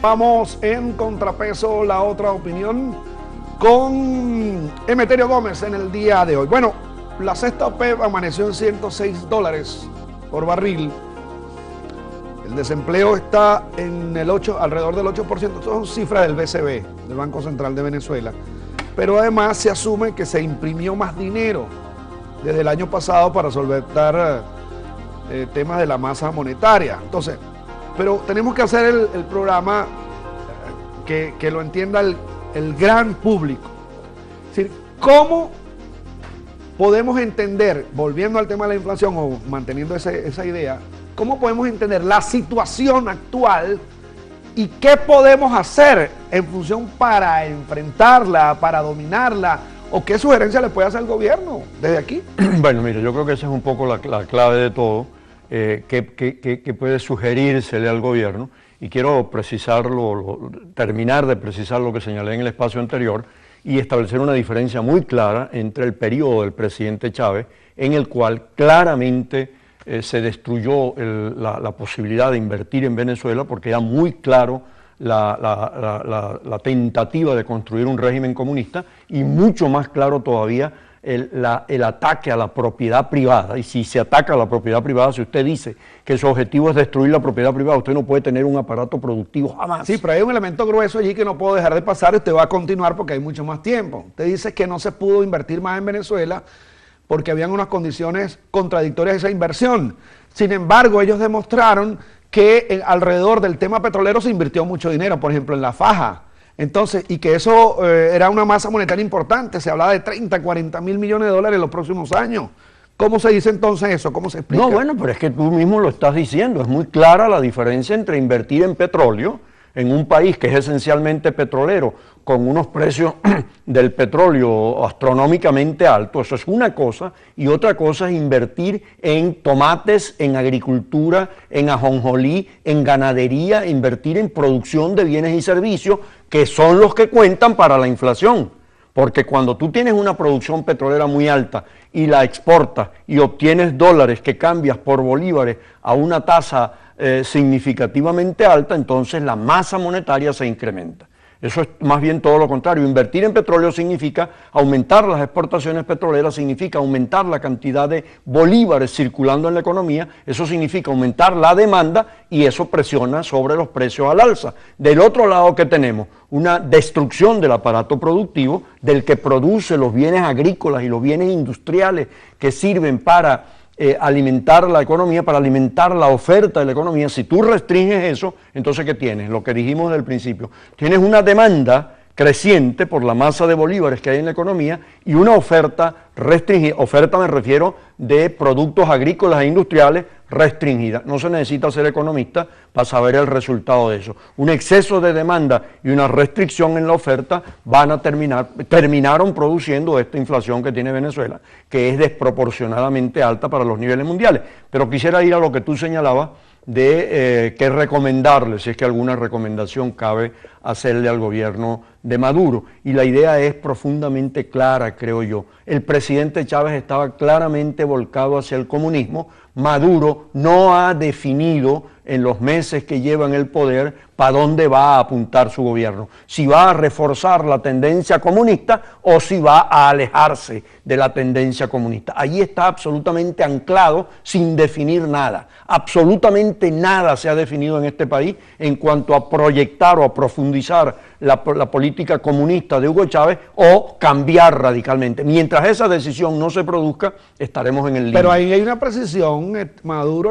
Vamos en contrapeso, la otra opinión, con Emeterio Gómez en el día de hoy. Bueno, la cesta OPEP amaneció en $106 por barril. El desempleo está en alrededor del 8%. Estas son cifras del BCB, del Banco Central de Venezuela. Pero además se asume que se imprimió más dinero desde el año pasado para solventar temas de la masa monetaria. Entonces, pero tenemos que hacer el programa que lo entienda el gran público. Es decir, ¿cómo podemos entender, volviendo al tema de la inflación o manteniendo esa idea, cómo podemos entender la situación actual y qué podemos hacer en función para enfrentarla, para dominarla, o qué sugerencia le puede hacer el gobierno desde aquí? Bueno, mire, yo creo que esa es un poco la clave de todo, que puede sugerírsele al gobierno, y quiero terminar de precisar lo que señalé en el espacio anterior y establecer una diferencia muy clara entre el periodo del presidente Chávez, en el cual claramente se destruyó la posibilidad de invertir en Venezuela, porque era muy claro la tentativa de construir un régimen comunista, y mucho más claro todavía el ataque a la propiedad privada. Y si se ataca a la propiedad privada, si usted dice que su objetivo es destruir la propiedad privada, usted no puede tener un aparato productivo jamás. Sí, pero hay un elemento grueso allí que no puedo dejar de pasar y usted va a continuar porque hay mucho más tiempo. Usted dice que no se pudo invertir más en Venezuela porque habían unas condiciones contradictorias de esa inversión. Sin embargo, ellos demostraron que alrededor del tema petrolero se invirtió mucho dinero, por ejemplo, en la faja. Entonces, y que eso era una masa monetaria importante, se hablaba de 30, 40 mil millones de dólares en los próximos años. ¿Cómo se dice entonces eso? ¿Cómo se explica? No, bueno, pero es que tú mismo lo estás diciendo, es muy clara la diferencia entre invertir en petróleo, en un país que es esencialmente petrolero, con unos precios del petróleo astronómicamente altos, eso es una cosa, y otra cosa es invertir en tomates, en agricultura, en ajonjolí, en ganadería, invertir en producción de bienes y servicios, que son los que cuentan para la inflación. Porque cuando tú tienes una producción petrolera muy alta y la exportas y obtienes dólares que cambias por bolívares a una tasa significativamente alta, entonces la masa monetaria se incrementa. Eso es más bien todo lo contrario. Invertir en petróleo significa aumentar las exportaciones petroleras, significa aumentar la cantidad de bolívares circulando en la economía, eso significa aumentar la demanda y eso presiona sobre los precios al alza. Del otro lado, ¿qué tenemos? Una destrucción del aparato productivo, del que produce los bienes agrícolas y los bienes industriales que sirven para alimentar la economía, para alimentar la oferta de la economía. Si tú restringes eso, entonces ¿qué tienes? Lo que dijimos desde el principio. Tienes una demanda creciente por la masa de bolívares que hay en la economía y una oferta restringida. Oferta me refiero de productos agrícolas e industriales restringida. No se necesita ser economista para saber el resultado de eso. Un exceso de demanda y una restricción en la oferta terminaron produciendo esta inflación que tiene Venezuela, que es desproporcionadamente alta para los niveles mundiales. Pero quisiera ir a lo que tú señalabas de qué recomendarle, si es que alguna recomendación cabe hacerle al gobierno de Maduro. Y la idea es profundamente clara, creo yo. El presidente Chávez estaba claramente volcado hacia el comunismo. Maduro no ha definido en los meses que lleva en el poder para dónde va a apuntar su gobierno, si va a reforzar la tendencia comunista o si va a alejarse de la tendencia comunista. Allí está absolutamente anclado sin definir nada. Absolutamente nada se ha definido en este país en cuanto a proyectar o a profundizar la política comunista de Hugo Chávez o cambiar radicalmente. Mientras esa decisión no se produzca, estaremos en el límite. Pero ahí hay una precisión. El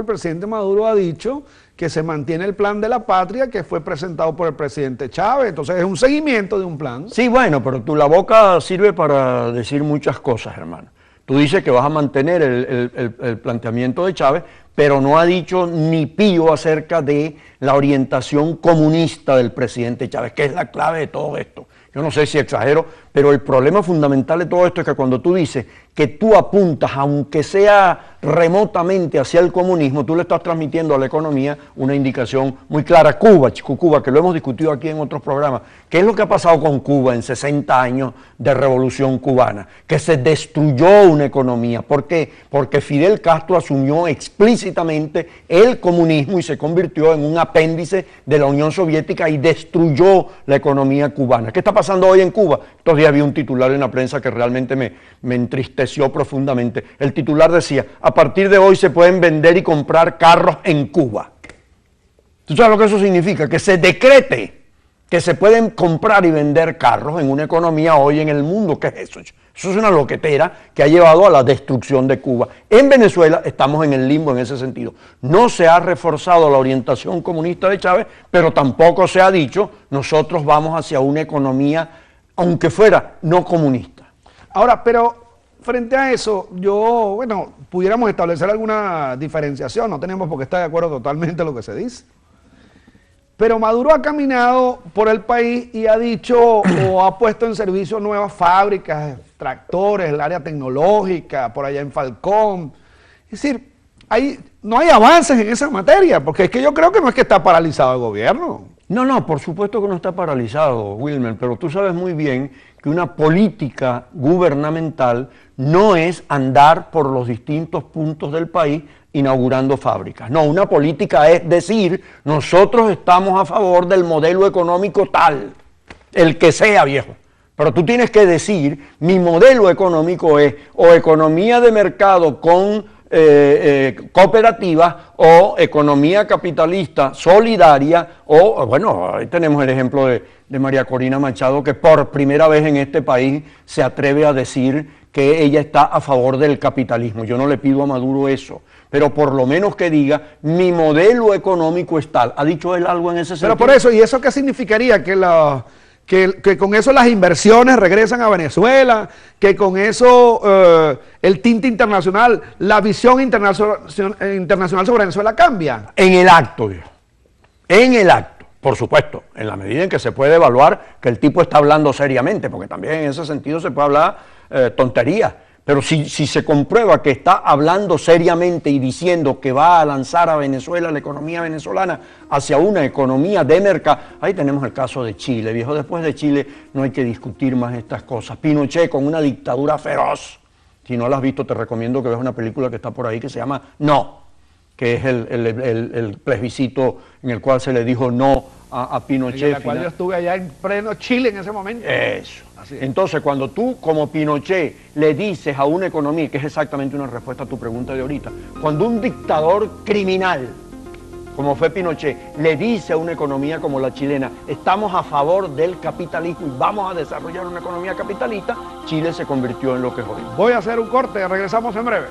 presidente Maduro ha dicho que se mantiene el plan de la patria que fue presentado por el presidente Chávez. Entonces es un seguimiento de un plan. Sí, bueno, pero la boca sirve para decir muchas cosas, hermano. Tú dices que vas a mantener el planteamiento de Chávez, pero no ha dicho ni pío acerca de la orientación comunista del presidente Chávez, que es la clave de todo esto. Yo no sé si exagero, Pero el problema fundamental de todo esto es que cuando tú dices que tú apuntas, aunque sea remotamente hacia el comunismo, tú le estás transmitiendo a la economía una indicación muy clara. Cuba, chico, Cuba, que lo hemos discutido aquí en otros programas. ¿Qué es lo que ha pasado con Cuba en 60 años de revolución cubana? Que se destruyó una economía. ¿Por qué? Porque Fidel Castro asumió explícitamente el comunismo y se convirtió en un apéndice de la Unión Soviética y destruyó la economía cubana. ¿Qué está pasando hoy en Cuba? Estos días vi un titular en la prensa que realmente me entristeció profundamente. El titular decía: a partir de hoy se pueden vender y comprar carros en Cuba. ¿Tú sabes lo que eso significa? Que se decrete que se pueden comprar y vender carros en una economía hoy en el mundo. ¿Qué es eso? Eso es una loquetera que ha llevado a la destrucción de Cuba. En Venezuela estamos en el limbo en ese sentido. No se ha reforzado la orientación comunista de Chávez, pero tampoco se ha dicho nosotros vamos hacia una economía, aunque fuera no comunista. Ahora, pero frente a eso, pudiéramos establecer alguna diferenciación, no tenemos por qué estar de acuerdo totalmente en lo que se dice. Pero Maduro ha caminado por el país y ha dicho o ha puesto en servicio nuevas fábricas, tractores, el área tecnológica, por allá en Falcón. Es decir, no hay avances en esa materia, porque es que yo creo que no es que está paralizado el gobierno. No, por supuesto que no está paralizado, Wilmer, pero tú sabes muy bien que una política gubernamental no es andar por los distintos puntos del país inaugurando fábricas. No, una política es decir, nosotros estamos a favor del modelo económico tal, el que sea, viejo. Pero tú tienes que decir, mi modelo económico es o economía de mercado con cooperativas o economía capitalista solidaria o, bueno, ahí tenemos el ejemplo de María Corina Machado, que por primera vez en este país se atreve a decir que ella está a favor del capitalismo. Yo no le pido a Maduro eso, pero por lo menos que diga, mi modelo económico es tal. ¿Ha dicho él algo en ese sentido? Pero por eso, ¿y eso qué significaría? Que con eso las inversiones regresan a Venezuela, que con eso el tinte internacional, la visión internacional sobre Venezuela cambia. En el acto, viejo. En el acto, por supuesto, en la medida en que se puede evaluar que el tipo está hablando seriamente, porque también en ese sentido se puede hablar tonterías. Pero si se comprueba que está hablando seriamente y diciendo que va a lanzar a Venezuela, la economía venezolana, hacia una economía de mercado, ahí tenemos el caso de Chile, viejo. Después de Chile no hay que discutir más estas cosas. Pinochet con una dictadura feroz. Si no la has visto, te recomiendo que veas una película que está por ahí que se llama No, que es el plebiscito en el cual se le dijo no a Pinochet. En la cual yo estuve allá en pleno Chile en ese momento. Eso. Entonces, cuando tú, como Pinochet, le dices a una economía, que es exactamente una respuesta a tu pregunta de ahorita, cuando un dictador criminal, como fue Pinochet, le dice a una economía como la chilena, estamos a favor del capitalismo y vamos a desarrollar una economía capitalista, Chile se convirtió en lo que es hoy. Voy a hacer un corte, regresamos en breve.